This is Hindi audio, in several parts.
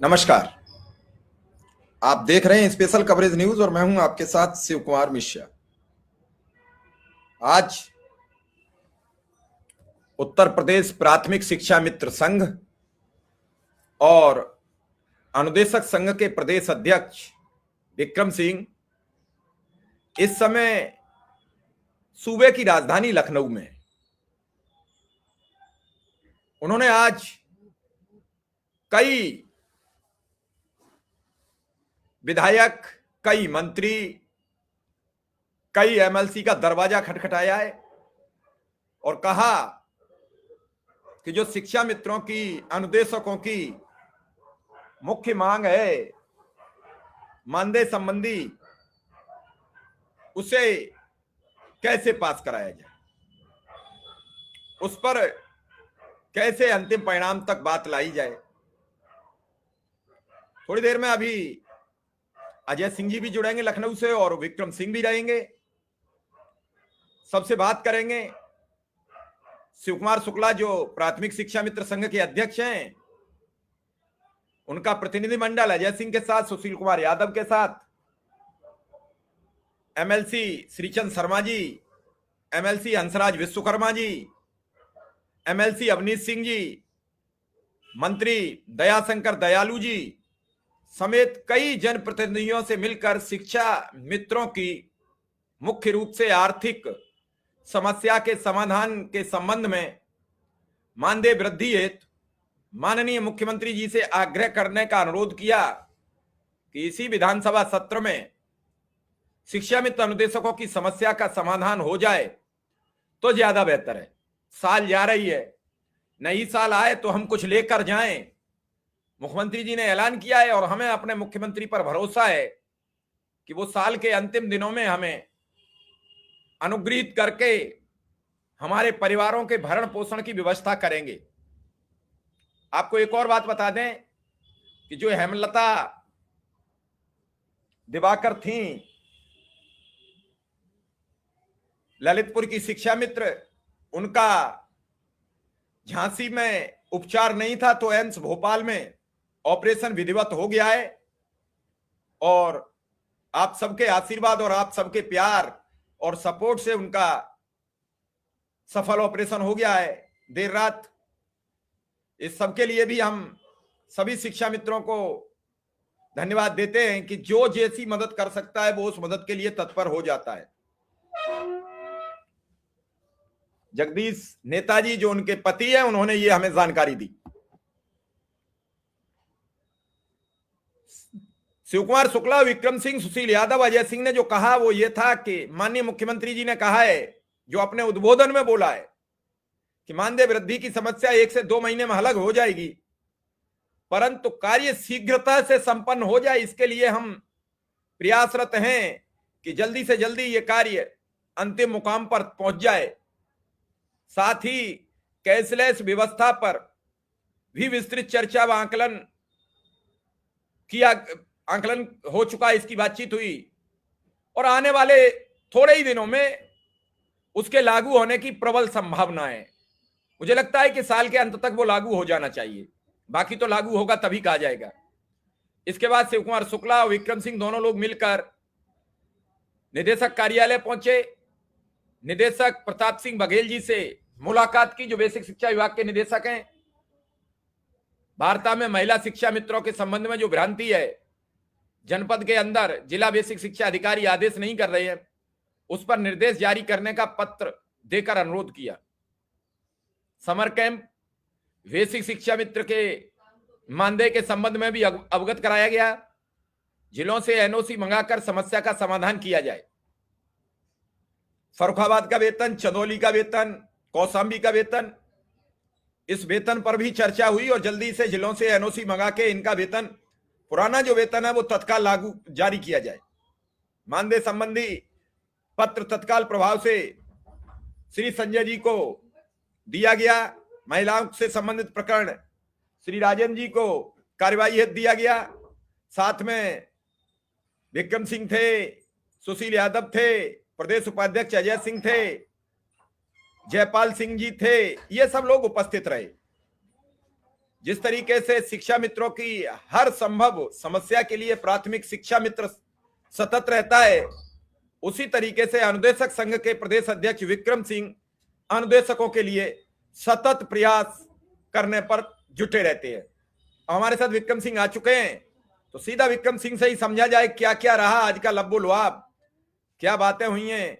नमस्कार। आप देख रहे हैं स्पेशल कवरेज न्यूज और मैं हूं आपके साथ शिव कुमार मिश्रा। आज उत्तर प्रदेश प्राथमिक शिक्षा मित्र संघ और अनुदेशक संघ के प्रदेश अध्यक्ष विक्रम सिंह इस समय सूबे की राजधानी लखनऊ में हैं। उन्होंने आज कई विधायक, कई मंत्री, कई एमएलसी का दरवाजा खटखटाया है और कहा कि जो शिक्षा मित्रों की, अनुदेशकों की मुख्य मांग है मानदेय संबंधी, उसे कैसे पास कराया जाए, उस पर कैसे अंतिम परिणाम तक बात लाई जाए। थोड़ी देर में अभी अजय सिंह जी भी जुड़ेंगे लखनऊ से और विक्रम सिंह भी रहेंगे, सबसे बात करेंगे। शिव कुमार शुक्ला जो प्राथमिक शिक्षा मित्र संघ के अध्यक्ष हैं, उनका प्रतिनिधिमंडल अजय सिंह के साथ, सुशील कुमार यादव के साथ, MLC Shrichand Sharma ji, MLC Hansraj Vishwakarma ji, MLC Awanish Singh ji, मंत्री दयाशंकर दयालु जी समेत कई जनप्रतिनिधियों से मिलकर शिक्षा मित्रों की मुख्य रूप से आर्थिक समस्या के समाधान के संबंध में मानदेय वृद्धि हेतु माननीय मुख्यमंत्री जी से आग्रह करने का अनुरोध किया कि इसी विधानसभा सत्र में शिक्षा मित्र अनुदेशकों की समस्या का समाधान हो जाए तो ज्यादा बेहतर है। साल जा रही है, नई साल आए तो हम कुछ लेकर जाएं। मुख्यमंत्री जी ने ऐलान किया है और हमें अपने मुख्यमंत्री पर भरोसा है कि वो साल के अंतिम दिनों में हमें अनुग्रहित करके हमारे परिवारों के भरण पोषण की व्यवस्था करेंगे। आपको एक और बात बता दें कि जो हेमलता दिवाकर थी, ललितपुर की शिक्षा मित्र, उनका झांसी में उपचार नहीं था तो एम्स भोपाल में ऑपरेशन विधिवत हो गया है और आप सबके आशीर्वाद और आप सबके प्यार और सपोर्ट से उनका सफल ऑपरेशन हो गया है देर रात। इस सबके लिए भी हम सभी शिक्षा मित्रों को धन्यवाद देते हैं कि जो जैसी मदद कर सकता है वो उस मदद के लिए तत्पर हो जाता है। जगदीश नेताजी जो उनके पति हैं, उन्होंने ये हमें जानकारी दी। शिव कुमार शुक्ला, विक्रम सिंह, सुशील यादव, अजय सिंह ने जो कहा वो ये था कि माननीय मुख्यमंत्री जी ने कहा है, जो अपने उद्बोधन में बोला है कि मानदेय वृद्धि की समस्या 1 से 2 महीने में हल हो जाएगी, परंतु कार्य शीघ्रता से संपन्न हो जाए इसके लिए हम प्रयासरत हैं कि जल्दी से जल्दी ये कार्य अंतिम मुकाम पर पहुंच जाए। साथ ही कैशलेस व्यवस्था पर भी विस्तृत चर्चा व आंकलन हो चुका, इसकी बातचीत हुई और आने वाले थोड़े ही दिनों में उसके लागू होने की प्रबल संभावना है। मुझे लगता है कि साल के अंत तक वो लागू हो जाना चाहिए, बाकी तो लागू होगा तभी कहा जाएगा। इसके बाद शिव कुमार शुक्ला और विक्रम सिंह दोनों लोग मिलकर निदेशक कार्यालय पहुंचे। निदेशक प्रताप सिंह बघेल जी से मुलाकात की, जो बेसिक शिक्षा विभाग के निदेशक हैं। वार्ता में महिला शिक्षा मित्रों के संबंध में जो भ्रांति है, जनपद के अंदर जिला बेसिक शिक्षा अधिकारी आदेश नहीं कर रहे हैं, उस पर निर्देश जारी करने का पत्र देकर अनुरोध किया। समर कैंप, बेसिक शिक्षा मित्र के मानदेय के संबंध में भी अवगत कराया गया। जिलों से एनओसी मंगाकर समस्या का समाधान किया जाए। फर्रुखाबाद का वेतन, चंदौली का वेतन, कौशाम्बी का वेतन, इस वेतन पर भी चर्चा हुई और जल्दी से जिलों से एनओसी मंगा के इनका वेतन, पुराना जो वेतन है वो तत्काल लागू जारी किया जाए। मानदेय संबंधी पत्र तत्काल प्रभाव से श्री संजय जी को दिया गया। महिलाओं से संबंधित प्रकरण श्री राजन जी को कार्यवाही हेतु दिया गया। साथ में विक्रम सिंह थे, सुशील यादव थे, प्रदेश उपाध्यक्ष अजय सिंह थे, जयपाल सिंह जी थे, ये सब लोग उपस्थित रहे। जिस तरीके से शिक्षा मित्रों की हर संभव समस्या के लिए प्राथमिक शिक्षा मित्र सतत रहता है, उसी तरीके से अनुदेशक संघ के प्रदेश अध्यक्ष विक्रम सिंह अनुदेशकों के लिए सतत प्रयास करने पर जुटे रहते हैं। हमारे साथ विक्रम सिंह आ चुके हैं, तो सीधा विक्रम सिंह से ही समझा जाए क्या क्या रहा आज का लब्बो लुआब, क्या बातें हुई हैं,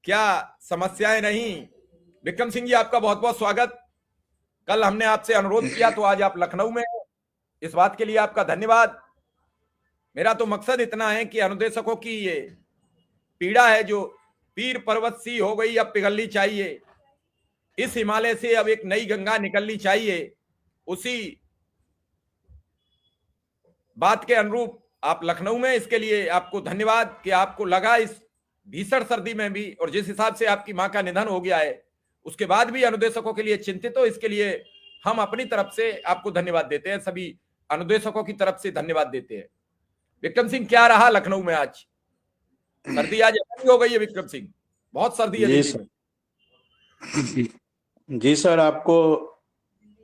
क्या समस्याएं रही। विक्रम सिंह जी, आपका बहुत बहुत स्वागत। कल हमने आपसे अनुरोध किया तो आज आप लखनऊ में हैं, इस बात के लिए आपका धन्यवाद। मेरा तो मकसद इतना है कि अनुदेशकों की ये पीड़ा है जो पीर पर्वत सी हो गई, अब पिघलनी चाहिए, इस हिमालय से अब एक नई गंगा निकलनी चाहिए, उसी बात के अनुरूप आप लखनऊ में, इसके लिए आपको धन्यवाद कि आपको लगा इस भीषण सर्दी में भी, और जिस हिसाब से आपकी मां का निधन हो गया है उसके बाद भी अनुदेशकों के लिए चिंतित हो, इसके लिए हम अपनी तरफ से आपको धन्यवाद देते हैं, सभी अनुदेशकों की तरफ से धन्यवाद देते हैं। विक्रम सिंह, क्या रहा लखनऊ में आज? सर्दी आज ऐसी हो गई है विक्रम सिंह, बहुत सर्दी है। जी सर, जी सर, आपको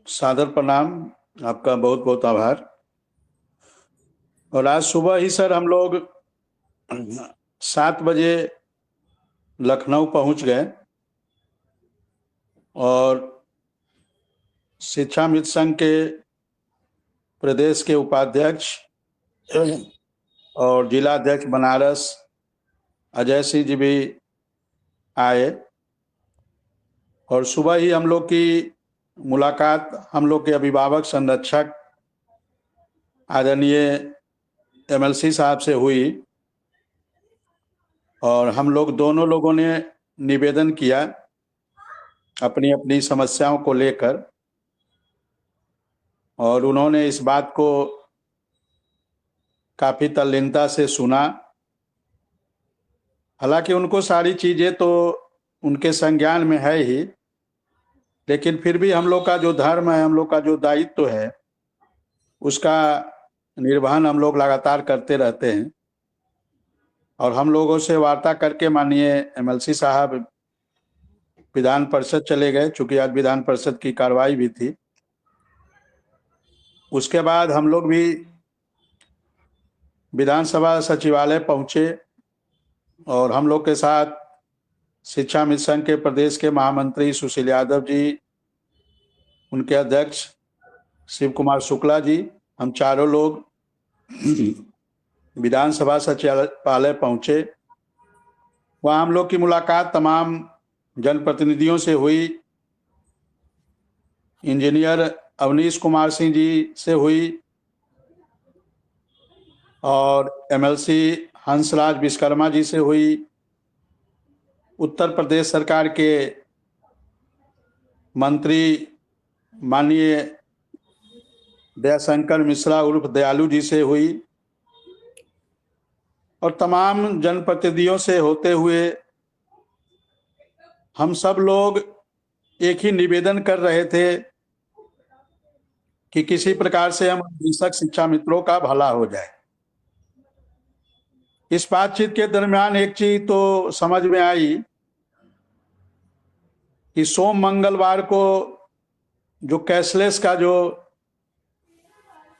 सादर प्रणाम, आपका बहुत बहुत आभार। और आज सुबह ही सर हम लोग 7 बजे लखनऊ पहुंच गए और शिक्षा मित्र संघ के प्रदेश के उपाध्यक्ष और जिला अध्यक्ष बनारस अजय सिंह जी भी आए, और सुबह ही हम लोग की मुलाकात हम लोग के अभिभावक संरक्षक आदरणीय एमएलसी साहब से हुई, और हम लोग दोनों लोगों ने निवेदन किया अपनी अपनी समस्याओं को लेकर, और उन्होंने इस बात को काफ़ी तल्लीनता से सुना। हालांकि उनको सारी चीज़ें तो उनके संज्ञान में है ही, लेकिन फिर भी हम लोग का जो धर्म है, हम लोग का जो दायित्व है, उसका निर्वहन हम लोग लगातार करते रहते हैं। और हम लोगों से वार्ता करके माननीय एमएलसी साहब विधान परिषद चले गए, चूंकि आज विधान परिषद की कार्रवाई भी थी। उसके बाद हम लोग भी विधानसभा सचिवालय पहुंचे, और हम लोग के साथ शिक्षा मित्र संघ के प्रदेश के महामंत्री सुशील यादव जी, उनके अध्यक्ष शिव कुमार शुक्ला जी, हम चारों लोग विधानसभा सचिवालय पहुंचे। वहाँ हम लोग की मुलाकात तमाम जनप्रतिनिधियों से हुई। इंजीनियर अवनीश कुमार सिंह जी से हुई, और एमएलसी हंसराज विश्वकर्मा जी से हुई, उत्तर प्रदेश सरकार के मंत्री माननीय दयाशंकर मिश्रा उर्फ दयालु जी से हुई, और तमाम जनप्रतिनिधियों से होते हुए हम सब लोग एक ही निवेदन कर रहे थे कि किसी प्रकार से हम अनुदेशक शिक्षा मित्रों का भला हो जाए। इस बातचीत के दरमियान एक चीज तो समझ में आई कि सोम मंगलवार को जो कैशलेस का जो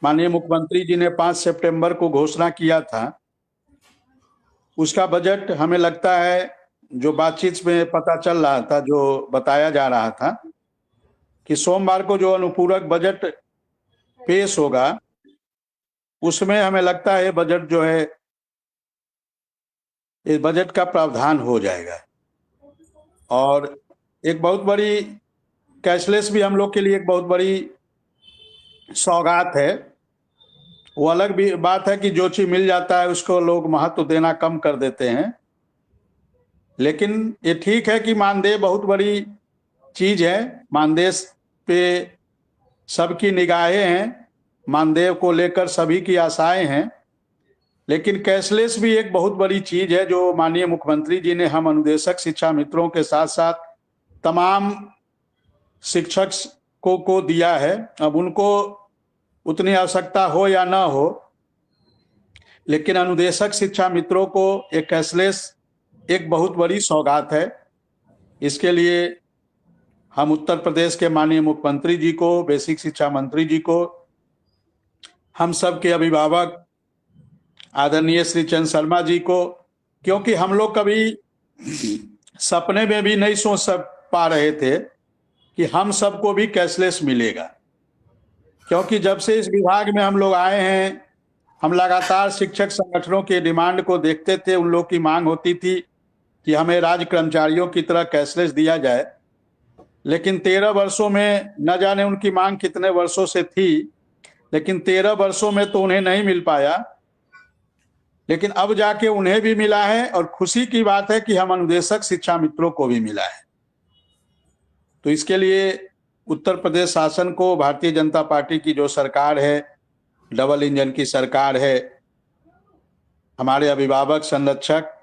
माननीय मुख्यमंत्री जी ने 5 सितंबर को घोषणा किया था, उसका बजट हमें लगता है, जो बातचीत में पता चल रहा था, जो बताया जा रहा था कि सोमवार को जो अनुपूरक बजट पेश होगा, उसमें हमें लगता है बजट जो है, इस बजट का प्रावधान हो जाएगा। और एक बहुत बड़ी कैशलेस भी हम लोग के लिए एक बहुत बड़ी सौगात है। वो अलग भी बात है कि जो चीज मिल जाता है उसको लोग महत्व देना कम कर देते हैं, लेकिन ये ठीक है कि मानदेय बहुत बड़ी चीज है। मानदेय पे सबकी निगाहें हैं, मानदेय को लेकर सभी की आशाएं हैं, लेकिन कैशलेस भी एक बहुत बड़ी चीज है जो माननीय मुख्यमंत्री जी ने हम अनुदेशक शिक्षा मित्रों के साथ साथ तमाम शिक्षकों को दिया है। अब उनको उतनी आवश्यकता हो या ना हो, लेकिन अनुदेशक शिक्षा मित्रों को एक कैशलेस एक बहुत बड़ी सौगात है। इसके लिए हम उत्तर प्रदेश के माननीय मुख्यमंत्री जी को, बेसिक शिक्षा मंत्री जी को, हम सब के अभिभावक आदरणीय श्री चंद्र शर्मा जी को, क्योंकि हम लोग कभी सपने में भी नहीं सोच पा रहे थे कि हम सबको भी कैशलेस मिलेगा, क्योंकि जब से इस विभाग में हम लोग आए हैं, हम लगातार शिक्षक संगठनों के डिमांड को देखते थे। उन लोग की मांग होती थी कि हमें राज्य कर्मचारियों की तरह कैशलेस दिया जाए, लेकिन 13 वर्षों में, न जाने उनकी मांग कितने वर्षों से थी, लेकिन 13 वर्षों में तो उन्हें नहीं मिल पाया, लेकिन अब जाके उन्हें भी मिला है। और खुशी की बात है कि हम अनुदेशक शिक्षा मित्रों को भी मिला है। तो इसके लिए उत्तर प्रदेश शासन को, भारतीय जनता पार्टी की जो सरकार है, डबल इंजन की सरकार है, हमारे अभिभावक संरक्षक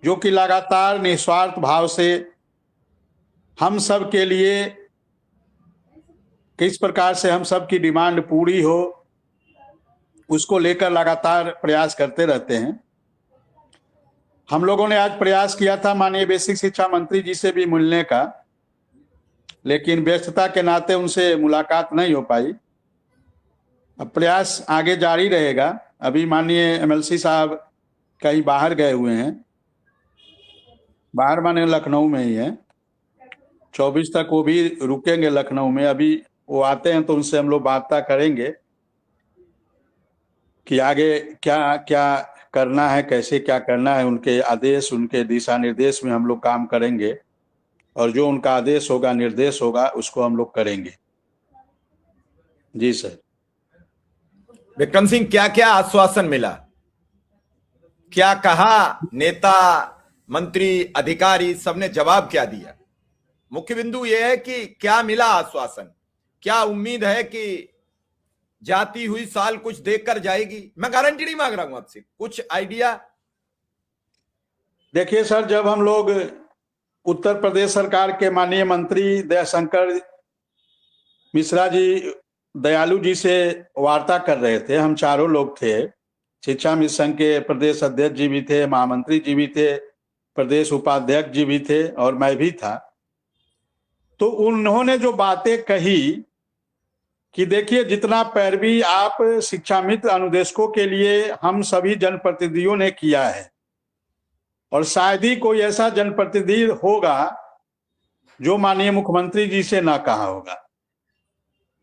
जो कि लगातार निस्वार्थ भाव से हम सब के लिए किस प्रकार से हम सब की डिमांड पूरी हो, उसको लेकर लगातार प्रयास करते रहते हैं। हम लोगों ने आज प्रयास किया था माननीय बेसिक शिक्षा मंत्री जी से भी मिलने का, लेकिन व्यस्तता के नाते उनसे मुलाकात नहीं हो पाई। अब प्रयास आगे जारी रहेगा। अभी माननीय एमएलसी साहब कहीं बाहर गए हुए हैं, बाहर माने लखनऊ में ही है, 24 तक वो भी रुकेंगे लखनऊ में। अभी वो आते हैं तो उनसे हम लोग वार्ता करेंगे कि आगे क्या क्या करना है, कैसे क्या करना है। उनके आदेश, उनके दिशा निर्देश में हम लोग काम करेंगे, और जो उनका आदेश होगा, निर्देश होगा, उसको हम लोग करेंगे। जी सर। विक्रम सिंह, क्या क्या आश्वासन मिला, क्या कहा नेता, मंत्री, अधिकारी, सबने जवाब क्या दिया? मुख्य बिंदु यह है कि क्या मिला आश्वासन, क्या उम्मीद है कि जाती हुई साल कुछ देखकर जाएगी? मैं गारंटी नहीं मांग रहा हूं आपसे, कुछ आइडिया। देखिए सर, जब हम लोग उत्तर प्रदेश सरकार के माननीय मंत्री दयाशंकर मिश्रा जी, दयालु जी से वार्ता कर रहे थे, हम चारों लोग थे, शिक्षा मिशन के प्रदेश अध्यक्ष जी भी थे, महामंत्री जी भी थे, प्रदेश उपाध्यक्ष जी भी थे, और मैं भी था। तो उन्होंने जो बातें कही कि देखिए, जितना पैरवी आप शिक्षा मित्र अनुदेशकों के लिए हम सभी जनप्रतिनिधियों ने किया है, और शायद ही कोई ऐसा जनप्रतिनिधि होगा जो माननीय मुख्यमंत्री जी से ना कहा होगा,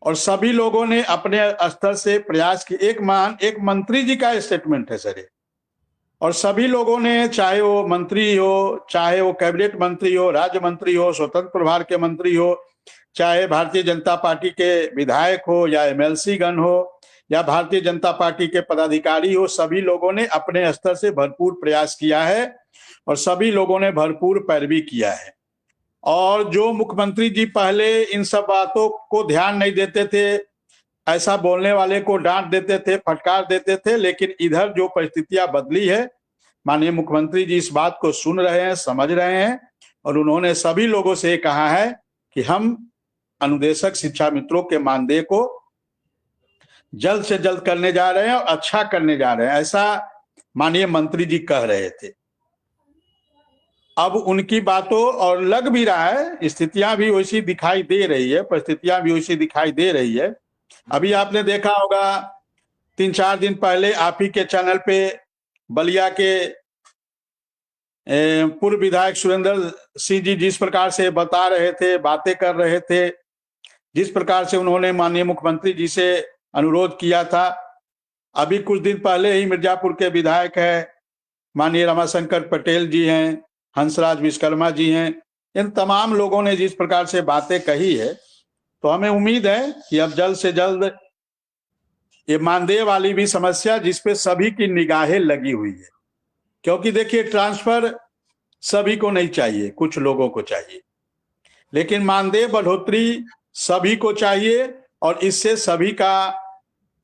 और सभी लोगों ने अपने स्तर से प्रयास किए। एक मंत्री जी का स्टेटमेंट है सर, और सभी लोगों ने, चाहे वो मंत्री हो, चाहे वो कैबिनेट मंत्री हो, राज्य मंत्री हो, स्वतंत्र प्रभार के मंत्री हो, चाहे भारतीय जनता पार्टी के विधायक हो, या एमएलसी गण हो, या भारतीय जनता पार्टी के पदाधिकारी हो, सभी लोगों ने अपने स्तर से भरपूर प्रयास किया है, और सभी लोगों ने भरपूर पैरवी किया है। और जो मुख्यमंत्री जी पहले इन सब बातों को ध्यान नहीं देते थे, ऐसा बोलने वाले को डांट देते थे, फटकार देते थे, लेकिन इधर जो परिस्थितियां बदली है, माननीय मुख्यमंत्री जी इस बात को सुन रहे हैं, समझ रहे हैं, और उन्होंने सभी लोगों से कहा है कि हम अनुदेशक शिक्षा मित्रों के मानदेय को जल्द से जल्द करने जा रहे हैं और अच्छा करने जा रहे हैं, ऐसा माननीय मंत्री जी कह रहे थे। अब उनकी बातों, और लग भी रहा है, स्थितियां भी वैसी दिखाई दे रही है, परिस्थितियां भी वैसी दिखाई दे रही है। अभी आपने देखा होगा 3-4 दिन पहले आप ही के चैनल पे बलिया के पूर्व विधायक सुरेंद्र सिंह जी जिस प्रकार से बता रहे थे, बातें कर रहे थे, जिस प्रकार से उन्होंने माननीय मुख्यमंत्री जी से अनुरोध किया था। अभी कुछ दिन पहले ही मिर्जापुर के विधायक है माननीय रमाशंकर पटेल जी हैं, हंसराज विश्वकर्मा जी हैं, इन तमाम लोगों ने जिस प्रकार से बातें कही है, तो हमें उम्मीद है कि अब जल्द से जल्द ये मानदेय वाली भी समस्या, जिसपे सभी की निगाहें लगी हुई है, क्योंकि देखिए, ट्रांसफर सभी को नहीं चाहिए, कुछ लोगों को चाहिए, लेकिन मानदेय बढ़ोतरी सभी को चाहिए, और इससे सभी का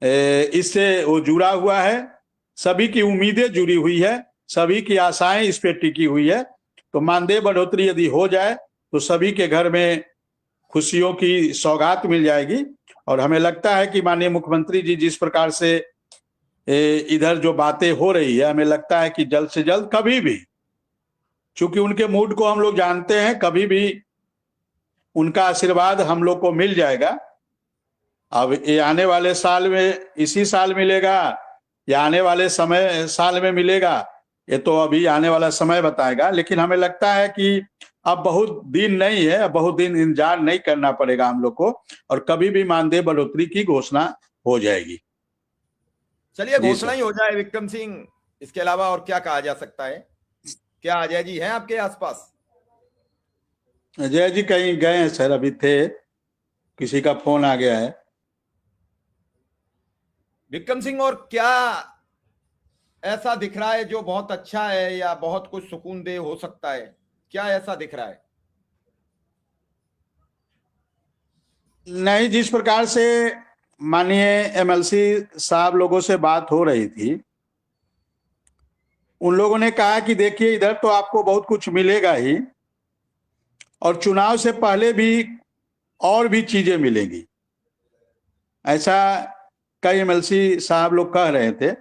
इससे वो जुड़ा हुआ है, सभी की उम्मीदें जुड़ी हुई है, सभी की आशाएं इस पे टिकी हुई है। तो मानदेय बढ़ोतरी यदि हो जाए तो सभी के घर में खुशियों की सौगात मिल जाएगी। और हमें लगता है कि माननीय मुख्यमंत्री जी जिस प्रकार से इधर जो बातें हो रही है, हमें लगता है कि जल्द से जल्द, कभी भी, चूंकि उनके मूड को हम लोग जानते हैं, कभी भी उनका आशीर्वाद हम लोग को मिल जाएगा। अब ये आने वाले साल में, इसी साल मिलेगा या आने वाले साल में मिलेगा, ये तो अभी आने वाला समय बताएगा। लेकिन हमें लगता है कि अब बहुत दिन नहीं है, अब बहुत दिन इंतजार नहीं करना पड़ेगा हम लोग को, और कभी भी मानदेय बढ़ोतरी की घोषणा हो जाएगी। चलिए, जी घोषणा सर। ही हो जाए विक्रम सिंह, इसके अलावा और क्या कहा जा सकता है? क्या अजय जी हैं आपके आसपास? अजय जी कहीं गए हैं सर, अभी थे, किसी का फोन आ गया है। विक्रम सिंह, और क्या ऐसा दिख रहा है जो बहुत अच्छा है या बहुत कुछ सुकूनदेह हो सकता है? क्या ऐसा दिख रहा है? नहीं, जिस प्रकार से माननीय एमएलसी साहब लोगों से बात हो रही थी, उन लोगों ने कहा कि देखिए, इधर तो आपको बहुत कुछ मिलेगा ही, और चुनाव से पहले भी और भी चीजें मिलेंगी, ऐसा कई एमएलसी साहब लोग कह रहे थे।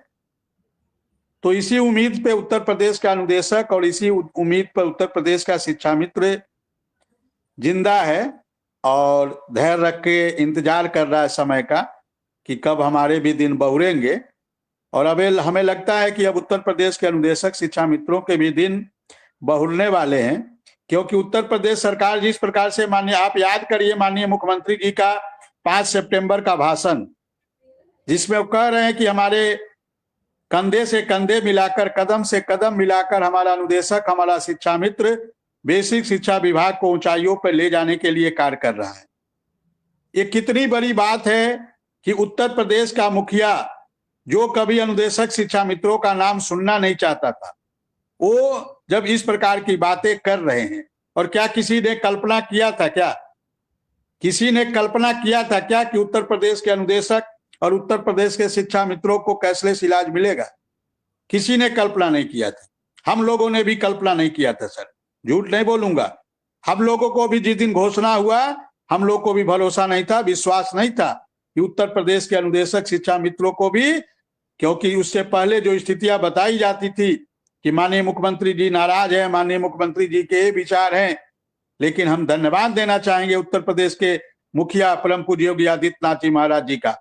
तो इसी उम्मीद पे उत्तर प्रदेश का अनुदेशक और इसी उम्मीद पर उत्तर प्रदेश का शिक्षा मित्र जिंदा है और धैर्य रख के इंतजार कर रहा है समय का कि कब हमारे भी दिन बहुरेंगे। और अब हमें लगता है कि अब उत्तर प्रदेश के अनुदेशक शिक्षा मित्रों के भी दिन बहुरने वाले हैं, क्योंकि उत्तर प्रदेश सरकार जिस प्रकार से, माननीय आप याद करिए माननीय मुख्यमंत्री जी का 5 सितंबर का भाषण, जिसमें वो कह रहे हैं कि हमारे कंधे से कंधे मिलाकर, कदम से कदम मिलाकर हमारा अनुदेशक, हमारा शिक्षा मित्र बेसिक शिक्षा विभाग को ऊंचाइयों पर ले जाने के लिए कार्य कर रहा है। ये कितनी बड़ी बात है कि उत्तर प्रदेश का मुखिया, जो कभी अनुदेशक शिक्षा मित्रों का नाम सुनना नहीं चाहता था, वो जब इस प्रकार की बातें कर रहे हैं। और क्या किसी ने कल्पना किया था क्या, किसी ने कल्पना किया था क्या कि उत्तर प्रदेश के अनुदेशक और उत्तर प्रदेश के शिक्षा मित्रों को कैशलेस इलाज मिलेगा? किसी ने कल्पना नहीं किया था। हम लोगों ने भी कल्पना नहीं किया था सर, झूठ नहीं बोलूंगा। हम लोगों को भी जिस दिन घोषणा हुआ, हम लोग को भी भरोसा नहीं था, विश्वास नहीं था कि उत्तर प्रदेश के अनुदेशक शिक्षा मित्रों को भी, क्योंकि उससे पहले जो स्थितियां बताई जाती थी कि माननीय मुख्यमंत्री जी नाराज हैं, माननीय मुख्यमंत्री जी के विचार हैं। लेकिन हम धन्यवाद देना चाहेंगे उत्तर प्रदेश के मुखिया परम पूज्य योगी आदित्यनाथ जी महाराज जी का,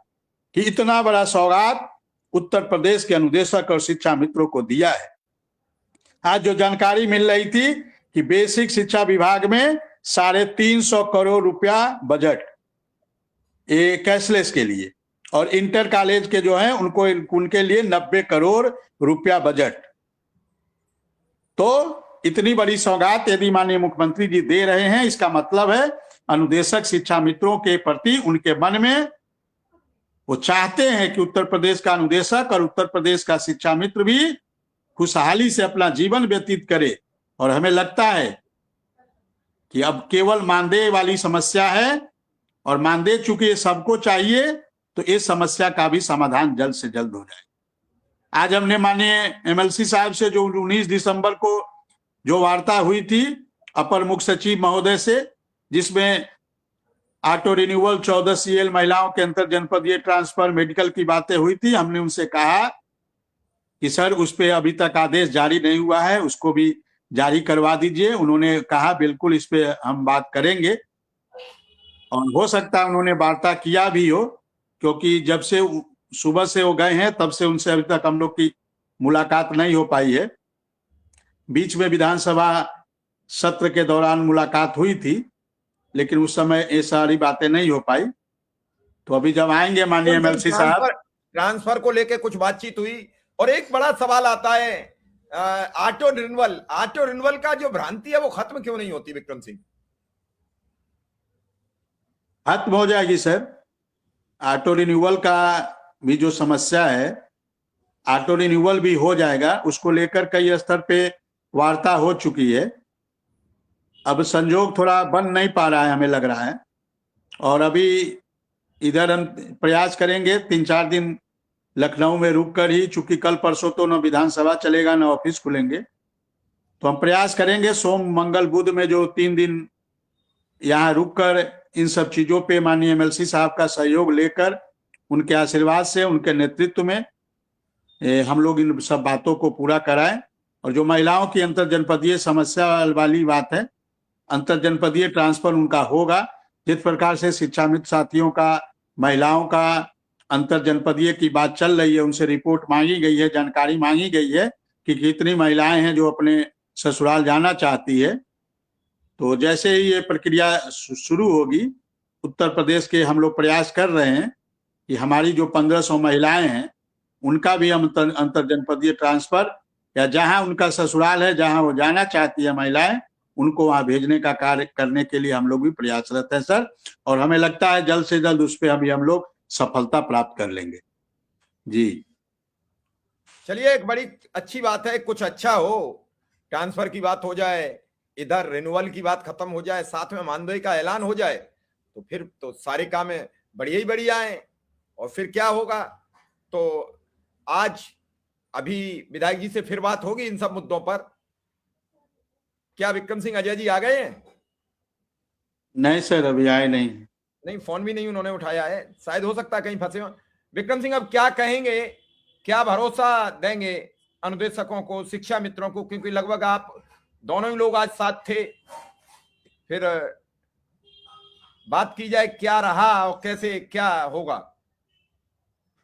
कि इतना बड़ा सौगात उत्तर प्रदेश के अनुदेशक और शिक्षा मित्रों को दिया है। आज जो जानकारी मिल रही थी कि बेसिक शिक्षा विभाग में 350 करोड़ रुपया बजट ये कैशलेस के लिए, और इंटर कॉलेज के जो हैं उनको, उनके लिए 90 करोड़ रुपया बजट। तो इतनी बड़ी सौगात यदि माननीय मुख्यमंत्री जी दे रहे हैं, इसका मतलब है अनुदेशक शिक्षा मित्रों के प्रति उनके मन में वो चाहते हैं कि उत्तर प्रदेश का अनुदेशक और उत्तर प्रदेश का शिक्षा मित्र भी खुशहाली से अपना जीवन व्यतीत करे। और हमें लगता है कि अब केवल मानदेय वाली समस्या है, और मानदेय चूंकि सबको चाहिए, तो इस समस्या का भी समाधान जल्द से जल्द हो जाए। आज हमने माननीय एमएलसी साहब से जो 19 दिसंबर को जो वार्ता हुई थी अपर मुख्य सचिव महोदय से, जिसमें ऑटो रिन्यूअल 14 CL महिलाओं के अंतर जनपदीय ट्रांसफर मेडिकल की बातें हुई थी, हमने उनसे कहा कि सर उस पर अभी तक आदेश जारी नहीं हुआ है, उसको भी जारी करवा दीजिए। उन्होंने कहा बिल्कुल इस पे हम बात करेंगे, और हो सकता है उन्होंने वार्ता किया भी हो, क्योंकि जब से सुबह से वो गए हैं तब से उनसे अभी तक हम लोग की मुलाकात नहीं हो पाई है। बीच में विधानसभा सत्र के दौरान मुलाकात हुई थी, लेकिन उस समय ये सारी बातें नहीं हो पाई। तो अभी जब आएंगे माननीय एमएलसी साहब, ट्रांसफर को लेके कुछ बातचीत हुई। और एक बड़ा सवाल आता है, ऑटो रिन्यूअल का जो भ्रांति है वो खत्म क्यों नहीं होती विक्रम सिंह? खत्म हो जाएगी सर। ऑटो रिन्यूअल का भी जो समस्या है, ऑटो रिन्यूअल भी हो जाएगा, उसको लेकर कई स्तर पे वार्ता हो चुकी है। अब संजोग थोड़ा बन नहीं पा रहा है, हमें लग रहा है, और अभी इधर हम प्रयास करेंगे 3-4 दिन लखनऊ में रुक कर ही, चूंकि कल परसों तो न विधानसभा चलेगा न ऑफिस खुलेंगे, तो हम प्रयास करेंगे सोम मंगल बुध में जो 3 दिन यहाँ रुक कर इन सब चीजों पे माननीय एमएलसी साहब का सहयोग लेकर, उनके आशीर्वाद से, उनके नेतृत्व में हम लोग इन सब बातों को पूरा कराएं। और जो महिलाओं की अंतर जनपदीय समस्या वाली बात है, अंतर जनपदीय ट्रांसफर उनका होगा, जिस प्रकार से शिक्षा मित्र साथियों का, महिलाओं का अंतर जनपदीय की बात चल रही है, उनसे रिपोर्ट मांगी गई है, जानकारी मांगी गई है कि कितनी महिलाएं हैं जो अपने ससुराल जाना चाहती है। तो जैसे ही ये प्रक्रिया शुरू होगी, उत्तर प्रदेश के हम लोग प्रयास कर रहे हैं कि हमारी जो 1500 महिलाएं हैं उनका भी हम अंतर जनपदीय ट्रांसफर, या जहां उनका ससुराल है, जहां वो जाना चाहती है महिलाएं, उनको वहां भेजने का कार्य करने के लिए हम लोग भी प्रयासरत हैं सर। और हमें लगता है जल्द से जल्द उस पर अभी हम लोग सफलता प्राप्त कर लेंगे जी। चलिए, एक बड़ी अच्छी बात है, कुछ अच्छा हो, ट्रांसफर की बात हो जाए, इधर रिन्यूअल की बात खत्म हो जाए, साथ में मानदेय का ऐलान हो जाए, तो फिर तो सारे काम बढ़िया ही बढ़िया है। और फिर क्या होगा, तो आज अभी विधायक जी से फिर बात होगी इन सब मुद्दों पर। क्या विक्रम सिंह अजय जी आ गए हैं? नहीं सर, अभी आए नहीं। नहीं, फोन भी नहीं उन्होंने उठाया है, शायद हो सकता है कहीं फंसे हो। विक्रम सिंह, अब क्या कहेंगे, क्या भरोसा देंगे अनुदेशकों को, शिक्षा मित्रों को, क्योंकि लगभग आप दोनों ही लोग आज साथ थे। फिर बात की जाए क्या रहा और कैसे क्या होगा।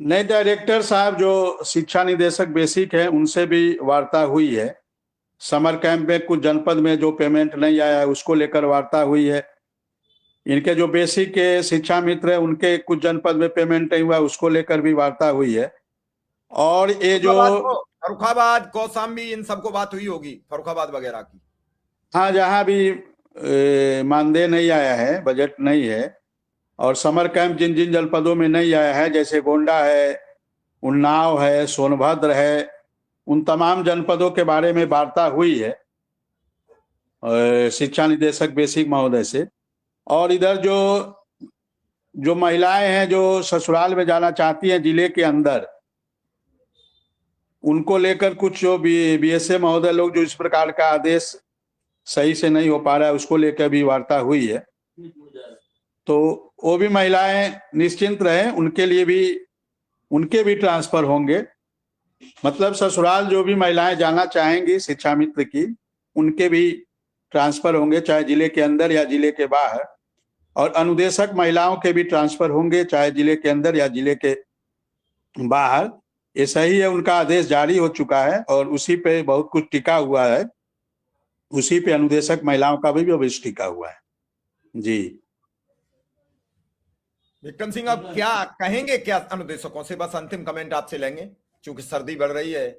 नहीं, डायरेक्टर साहब जो शिक्षा निदेशक बेसिक है उनसे भी वार्ता हुई है। समर कैंप में कुछ जनपद में जो पेमेंट नहीं आया है उसको लेकर वार्ता हुई है। इनके जो बेसिक के शिक्षा मित्र है उनके कुछ जनपद में पेमेंट नहीं हुआ, उसको लेकर भी वार्ता हुई है। और ये जो फर्रुखाबाद, कौशाम्बी, इन सबको बात हुई होगी, फर्रुखाबाद वगैरह की। हाँ, जहाँ भी मानदेय नहीं आया है, बजट नहीं है, और समर कैंप जिन जिन जनपदों में नहीं आया है, जैसे गोंडा है, उन्नाव है, सोनभद्र है, उन तमाम जनपदों के बारे में वार्ता हुई है शिक्षा निदेशक बेसिक महोदय से। और इधर जो जो महिलाएं हैं जो ससुराल में जाना चाहती हैं जिले के अंदर, उनको लेकर कुछ जो बीएसए महोदय लोग जो इस प्रकार का आदेश सही से नहीं हो पा रहा है, उसको लेकर भी वार्ता हुई है। तो वो भी महिलाएं निश्चिंत रहें, उनके भी ट्रांसफर होंगे। मतलब ससुराल जो भी महिलाएं जाना चाहेंगी शिक्षा मित्र की, उनके भी ट्रांसफर होंगे, चाहे जिले के अंदर या जिले के बाहर। और अनुदेशक महिलाओं के भी ट्रांसफर होंगे, चाहे जिले के अंदर या जिले के बाहर। ये सही है, उनका आदेश जारी हो चुका है और उसी पे बहुत कुछ टिका हुआ है, उसी पे अनुदेशक महिलाओं का भी भविष्य टिका हुआ है जी। विक्रम सिंह, अब क्या कहेंगे, क्या अनुदेशकों से? बस अंतिम कमेंट आपसे लेंगे, क्योंकि सर्दी बढ़ रही है।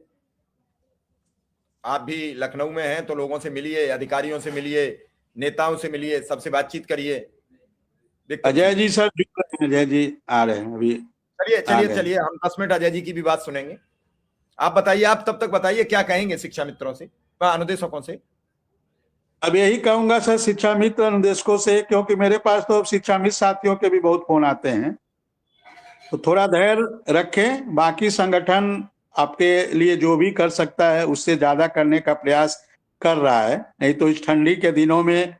आप भी लखनऊ में हैं तो लोगों से मिलिए, अधिकारियों से मिलिए, नेताओं से मिलिए, सबसे बातचीत करिए। अजय जी सर जुड़ रहे हैं, अजय जी आ रहे हैं अभी। चलिए चलिए चलिए, हम 10 मिनट अजय जी की भी बात सुनेंगे। आप बताइए, आप तब तक बताइए क्या कहेंगे शिक्षा मित्रों से, अनुदेशकों से। अब यही कहूंगा सर शिक्षा मित्र अनुदेशकों से, क्योंकि मेरे पास तो शिक्षा मित्र साथियों के भी बहुत फोन आते हैं, तो थोड़ा धैर्य रखें। बाकी संगठन आपके लिए जो भी कर सकता है उससे ज्यादा करने का प्रयास कर रहा है। नहीं तो इस ठंडी के दिनों में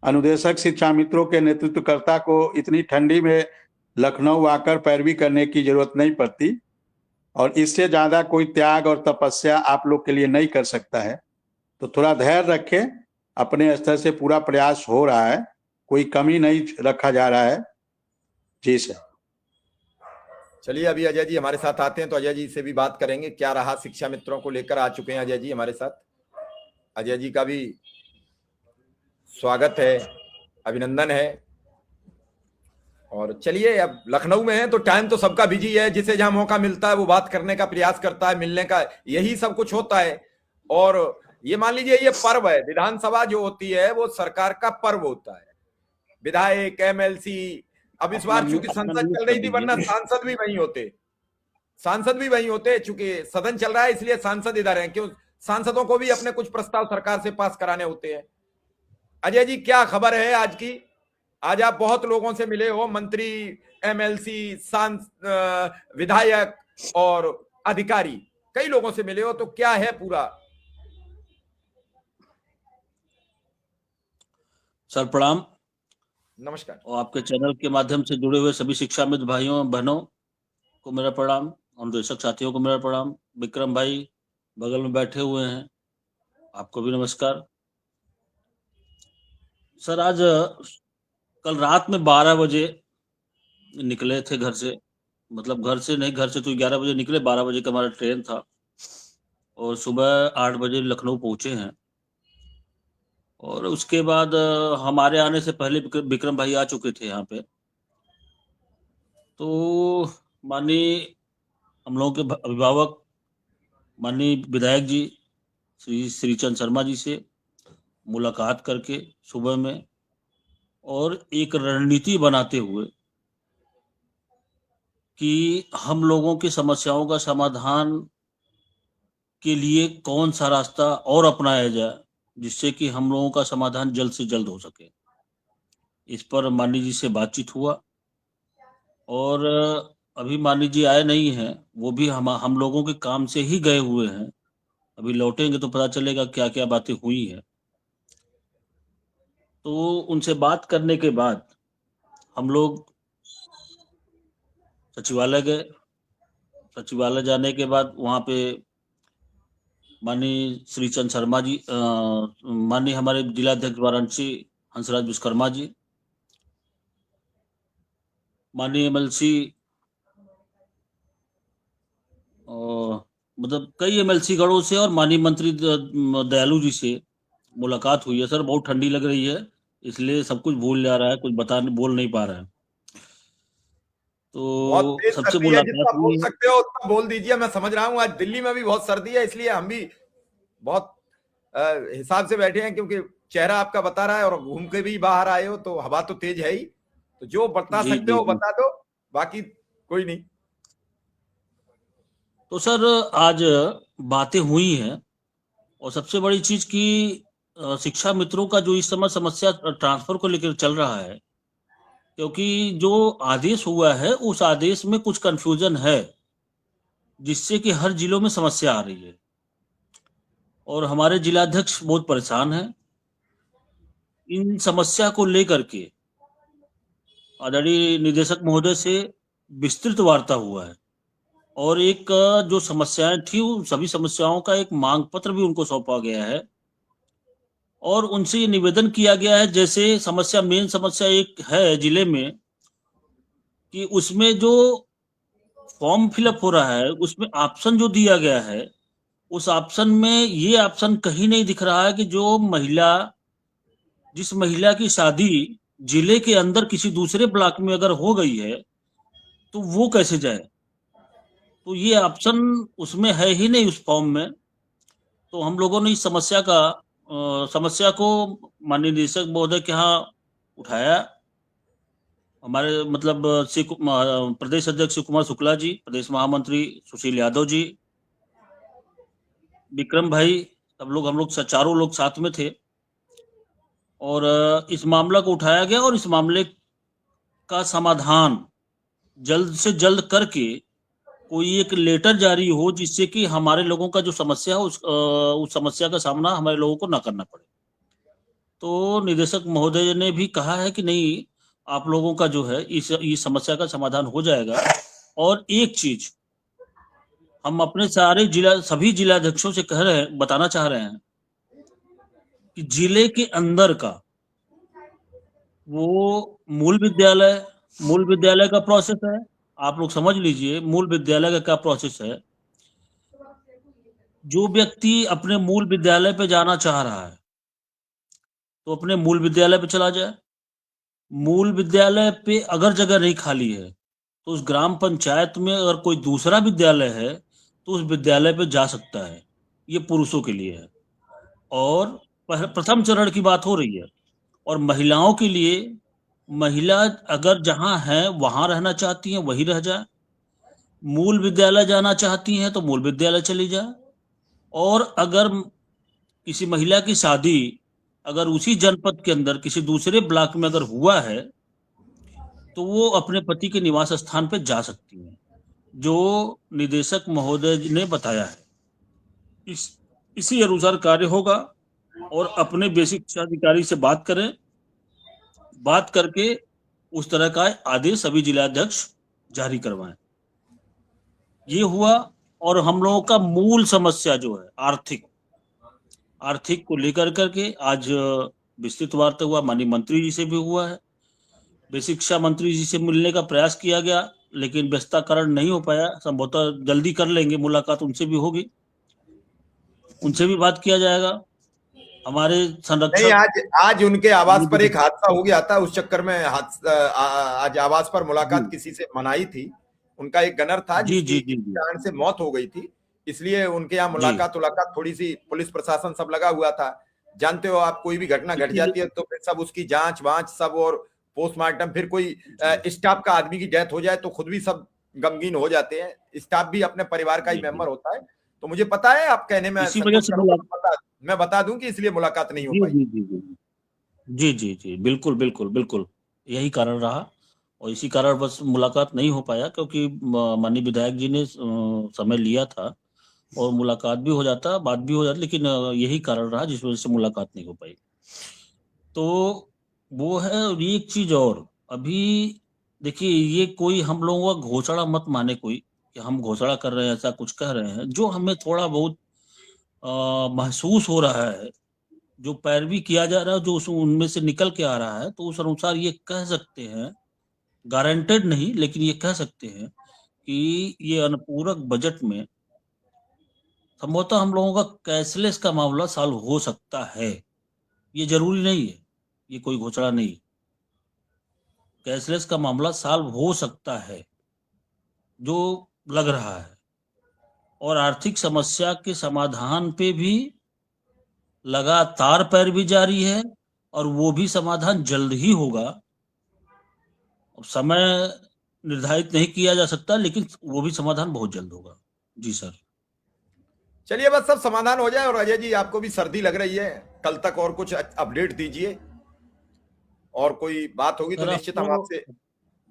अनुदेशक शिक्षा मित्रों के नेतृत्वकर्ता को इतनी ठंडी में लखनऊ आकर पैरवी करने की जरूरत नहीं पड़ती, और इससे ज्यादा कोई त्याग और तपस्या आप लोग के लिए नहीं कर सकता है। तो थोड़ा धैर्य रखें, अपने स्तर से पूरा प्रयास हो रहा है, कोई कमी नहीं रखा जा रहा है जी सर। चलिए, अभी अजय जी हमारे साथ आते हैं तो अजय जी से भी बात करेंगे, क्या रहा शिक्षा मित्रों को लेकर। आ चुके हैं अजय जी हमारे साथ। अजय जी का भी स्वागत है, अभिनंदन है। और चलिए, अब लखनऊ में है तो टाइम तो सबका बिजी है, जिसे जहां मौका मिलता है वो बात करने का प्रयास करता है, मिलने का, यही सब कुछ होता है। और ये मान लीजिए, ये पर्व है, विधानसभा जो होती है वो सरकार का पर्व होता है। विधायक, एमएलसी, अब इस बार चूंकि संसद चल रही थी, वरना सांसद भी वहीं होते, चूंकि सदन चल रहा है इसलिए सांसद इधर हैं। क्यों? सांसदों को भी अपने कुछ प्रस्ताव सरकार से पास कराने होते हैं। अजय जी, क्या खबर है आज की? आज आप बहुत लोगों से मिले हो, मंत्री, एमएलसी, विधायक और अधिकारी, कई लोगों से मिले हो, तो क्या है पूरा? सर प्रणाम। नमस्कार। और आपके चैनल के माध्यम से जुड़े हुए सभी शिक्षा मित्र भाइयों बहनों को मेरा प्रणाम, अनुदेशक साथियों को मेरा प्रणाम। विक्रम भाई बगल में बैठे हुए हैं, आपको भी नमस्कार। सर, आज कल रात में 12 बजे निकले थे घर से, मतलब घर से नहीं, घर से तो 11 बजे निकले, 12 बजे का हमारा ट्रेन था और सुबह 8 बजे लखनऊ पहुंचे हैं। और उसके बाद हमारे आने से पहले विक्रम भाई आ चुके थे यहाँ पे। तो माननीय हम लोगों के अभिभावक माननीय विधायक जी श्री श्रीचंद शर्मा जी से मुलाकात करके सुबह में और एक रणनीति बनाते हुए कि हम लोगों की समस्याओं का समाधान के लिए कौन सा रास्ता और अपनाया जाए जिससे कि हम लोगों का समाधान जल्द से जल्द हो सके, इस पर माननीय जी से बातचीत हुआ। और अभी माननीय जी आए नहीं हैं, वो भी हम लोगों के काम से ही गए हुए हैं। अभी लौटेंगे तो पता चलेगा क्या क्या बातें हुई हैं। तो उनसे बात करने के बाद हम लोग सचिवालय गए। सचिवालय जाने के बाद वहाँ पे माननीय श्रीचंद शर्मा जी, माननीय हमारे जिलाध्यक्ष वाराणसी हंसराज विश्वकर्मा जी, माननीय एमएलसी मतलब कई एमएलसी गणों से और माननीय मंत्री दयालु जी से मुलाकात हुई है। सर बहुत ठंडी लग रही है, इसलिए सब कुछ भूल जा रहा है, कुछ बोल नहीं पा रहा है। बहुत तो तेज सबसे सर्दी है, मुलाकात जितना बोल हुई है। सकते हो उतना बोल दीजिए। मैं समझ रहा हूँ आज दिल्ली में भी बहुत सर्दी है, इसलिए हम भी बहुत हिसाब से बैठे हैं, क्योंकि चेहरा आपका बता रहा है और घूम के भी बाहर आए हो तो हवा तो तेज है ही। तो जो बता जी सकते जी हो जी। बता दो, बाकी कोई नहीं। तो सर आज बातें हुई हैं और सबसे बड़ी चीज की शिक्षा मित्रों का जो इस समय समस्या ट्रांसफर को लेकर चल रहा है, क्योंकि जो आदेश हुआ है उस आदेश में कुछ कंफ्यूजन है जिससे कि हर जिलों में समस्या आ रही है और हमारे जिलाध्यक्ष बहुत परेशान हैं। इन समस्या को लेकर के आदरणीय निदेशक महोदय से विस्तृत वार्ता हुआ है और एक जो समस्याएं थी उन सभी समस्याओं का एक मांग पत्र भी उनको सौंपा गया है और उनसे ये निवेदन किया गया है, जैसे मेन समस्या एक है जिले में कि उसमें जो फॉर्म फिलअप हो रहा है उसमें ऑप्शन जो दिया गया है उस ऑप्शन में ये ऑप्शन कहीं नहीं दिख रहा है कि जिस महिला की शादी जिले के अंदर किसी दूसरे ब्लॉक में अगर हो गई है तो वो कैसे जाए। तो ये ऑप्शन उसमें है ही नहीं उस फॉर्म में। तो हम लोगों ने इस समस्या को माननीय निदेशक महोदय के यहाँ उठाया। हमारे मतलब प्रदेश अध्यक्ष शिव कुमार शुक्ला जी, प्रदेश महामंत्री सुशील यादव जी, विक्रम भाई, हम लोग चारों लोग साथ में थे और इस मामला को उठाया गया और इस मामले का समाधान जल्द से जल्द करके कोई एक लेटर जारी हो जिससे कि हमारे लोगों का जो समस्या है उस समस्या का सामना हमारे लोगों को ना करना पड़े। तो निदेशक महोदय ने भी कहा है कि नहीं, आप लोगों का जो है इस समस्या का समाधान हो जाएगा। और एक चीज हम अपने सभी जिलाध्यक्षों से बताना चाह रहे हैं कि जिले के अंदर का वो मूल विद्यालय का प्रोसेस है। आप लोग समझ लीजिए मूल विद्यालय का क्या प्रोसेस है। जो व्यक्ति अपने मूल विद्यालय पे जाना चाह रहा है तो अपने मूल विद्यालय पे चला जाए। मूल विद्यालय पे अगर जगह नहीं खाली है तो उस ग्राम पंचायत में अगर कोई दूसरा विद्यालय है तो उस विद्यालय पे जा सकता है। ये पुरुषों के लिए है और प्रथम चरण की बात हो रही है। और महिलाओं के लिए, महिला अगर जहां है वहां रहना चाहती हैं वही रह जाए, मूल विद्यालय जाना चाहती हैं तो मूल विद्यालय चली जाए। और अगर किसी महिला की शादी अगर उसी जनपद के अंदर किसी दूसरे ब्लॉक में अगर हुआ है तो वो अपने पति के निवास स्थान पर जा सकती हैं, जो निदेशक महोदय ने बताया है। इसी अनुसार कार्य होगा और अपने बेसिक शिक्षा अधिकारी से बात करके उस तरह का आदेश सभी जिलाध्यक्ष जारी करवाएं। ये हुआ। और हम लोगों का मूल समस्या जो है आर्थिक को लेकर करके आज विस्तृत वार्ता हुआ, माननीय मंत्री जी से भी हुआ है। बेसिक शिक्षा मंत्री जी से मिलने का प्रयास किया गया, लेकिन व्यस्तता कारण नहीं हो पाया। संभवतः जल्दी कर लेंगे मुलाकात, उनसे भी होगी, उनसे भी बात किया जाएगा। हमारे नहीं, संरक्षक आज उनके आवास पर एक हादसा हो गया था, उस चक्कर में आज आवास पर मुलाकात किसी से मनाई थी। उनका एक गनर था जी जिसकी जी जी जी कारण से मौत हो गई थी, इसलिए उनके यहाँ जी। मुलाकात थोड़ी सी, पुलिस प्रशासन सब लगा हुआ था। जानते हो आप, कोई भी घटना घट जाती है तो फिर सब उसकी जांच वांच सब, और पोस्टमार्टम, फिर कोई स्टाफ का आदमी की डेथ हो जाए तो खुद भी सब गमगीन हो जाते हैं। स्टाफ भी अपने परिवार का ही जी, जी। मेंबर होता है। तो मुझे पता है, आप कहने में इसी वजह संकोच से करो, मैं बता दूं कि इसलिए मुलाकात नहीं हो जी पाई। जी जी जी जी जी जी, बिल्कुल बिल्कुल बिल्कुल, यही कारण रहा। और इसी कारण बस मुलाकात नहीं हो पाया, क्योंकि माननीय विधायक जी ने समय लिया था, और मुलाकात भी हो जाता, बात भी हो जाती, लेकिन यही कारण रहा जिस वजह से मुलाकात नहीं हो पाई। तो वो है। और एक चीज और, अभी देखिए, ये कोई हम लोगों का घोषणा मत माने कोई, कि हम घोषणा कर रहे हैं, ऐसा कुछ कह रहे हैं। जो हमें थोड़ा बहुत महसूस हो रहा है, जो पैरवी किया जा रहा है, जो उनमें से निकल के आ रहा है, तो उस अनुसार ये कह सकते हैं, गारंटेड नहीं, लेकिन ये कह सकते हैं कि ये अनुपूरक बजट में संभवतः हम लोगों का कैशलेस का मामला सॉल्व हो सकता है। ये जरूरी नहीं है, ये कोई घोषणा नहीं। कैशलेस का मामला सॉल्व हो सकता है, जो लग रहा है। और आर्थिक समस्या के समाधान पे भी लगातार पैरवी जारी है, और वो भी समाधान जल्द ही होगा। अब समय निर्धारित नहीं किया जा सकता, लेकिन वो भी समाधान बहुत जल्द होगा। जी सर। चलिए, बस सब समाधान हो जाए। और अजय जी, आपको भी सर्दी लग रही है, कल तक और कुछ अपडेट दीजिए, और कोई बात होगी तो सर अब निश्चित हम तो आपसे।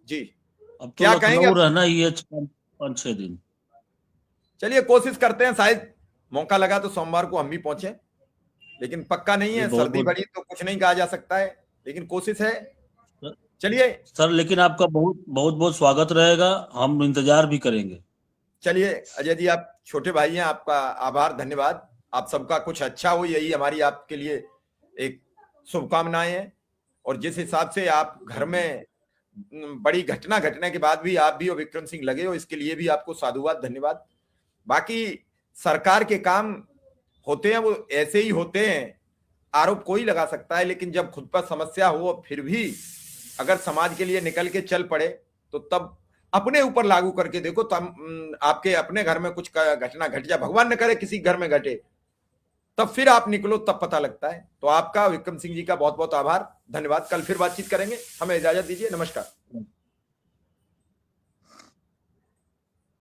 जी, अब तो क्या कहेंगे लखनऊ आप? रहना ही है 5-6 दिन। चलिए, कोशिश करते हैं, शायद मौका लगा तो सोमवार को हम भी पहुंचे, लेकिन पक्का नहीं ये है। बहुत सर्दी बहुत बढ़ी तो कुछ नहीं कहा जा सकता है, लेकिन कोशिश है। चलिए। सर, लेकिन आपका बहुत बहुत बहुत स्वागत रहेगा, हम इंतजार भी करेंगे। चलिए अजय जी, आप छोटे भाई हैं, आपका आभार, धन्यवाद। आप सबका कुछ अच्छा हो, यही हमारी आपके लिए एक शुभकामनाएं हैं। और जिस हिसाब से आप घर में बड़ी घटना घटने के बाद भी आप भी और विक्रम सिंह लगे हो, इसके लिए भी आपको साधुवाद, धन्यवाद। बाकी सरकार के काम होते हैं, वो ऐसे ही होते हैं। आरोप कोई लगा सकता है, लेकिन जब खुद पर समस्या हो फिर भी अगर समाज के लिए निकल के चल पड़े, तो तब अपने ऊपर लागू करके देखो। तब आपके अपने घर में कुछ घटना घट जाए, भगवान न करे किसी घर में घटे, तब फिर आप निकलो, तब पता लगता है। तो आपका, विक्रम सिंह जी का बहुत बहुत आभार, धन्यवाद। कल फिर बातचीत करेंगे, हमें इजाजत दीजिए, नमस्कार।